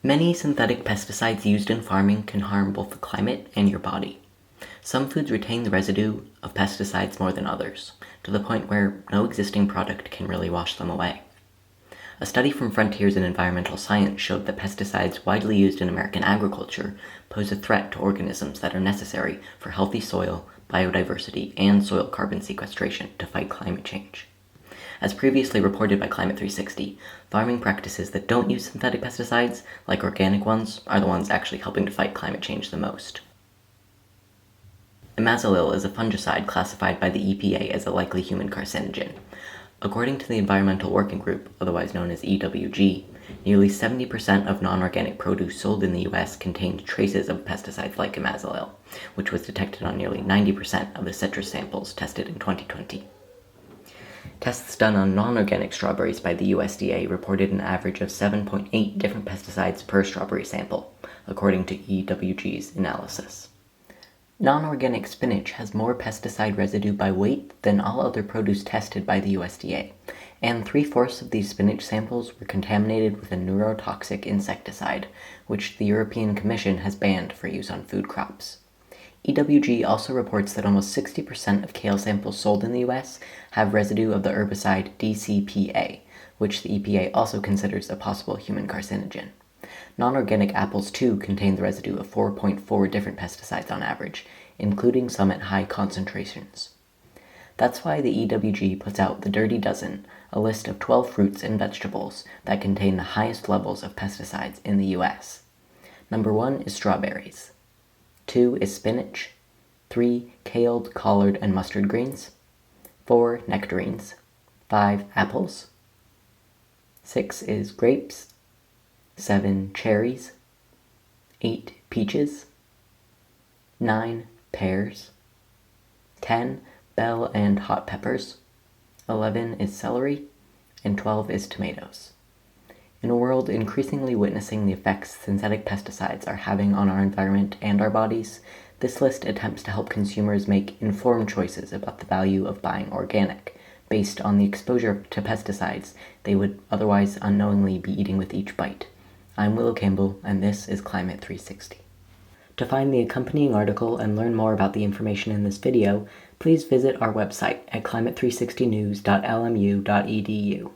Many synthetic pesticides used in farming can harm both the climate and your body. Some foods retain the residue of pesticides more than others, to the point where no existing product can really wash them away. A study from Frontiers in Environmental Science showed that pesticides widely used in American agriculture pose a threat to organisms that are necessary for healthy soil, biodiversity, and soil carbon sequestration to fight climate change. As previously reported by Climate 360, farming practices that don't use synthetic pesticides, like organic ones, are the ones actually helping to fight climate change the most. Imazalil is a fungicide classified by the EPA as a likely human carcinogen. According to the Environmental Working Group, otherwise known as EWG, nearly 70% of non-organic produce sold in the US contained traces of pesticides like imazalil, which was detected on nearly 90% of the citrus samples tested in 2020. Tests done on non-organic strawberries by the USDA reported an average of 7.8 different pesticides per strawberry sample, according to EWG's analysis. Non-organic spinach has more pesticide residue by weight than all other produce tested by the USDA, and 3/4 of these spinach samples were contaminated with a neurotoxic insecticide, which the European Commission has banned for use on food crops. EWG also reports that almost 60% of kale samples sold in the US have residue of the herbicide DCPA, which the EPA also considers a possible human carcinogen. Non-organic apples too contain the residue of 4.4 different pesticides on average, including some at high concentrations. That's why the EWG puts out the Dirty Dozen, a list of 12 fruits and vegetables that contain the highest levels of pesticides in the US. Number 1 is strawberries. 2 is spinach. 3, kale, collard, and mustard greens. 4, nectarines. 5, apples. 6 is grapes. 7, cherries. 8, peaches. 9, pears. 10, bell and hot peppers. 11 is celery. And 12 is tomatoes. In a world increasingly witnessing the effects synthetic pesticides are having on our environment and our bodies, this list attempts to help consumers make informed choices about the value of buying organic, based on the exposure to pesticides they would otherwise unknowingly be eating with each bite. I'm Willow Campbell, and this is Climate 360. To find the accompanying article and learn more about the information in this video, please visit our website at climate360news.lmu.edu.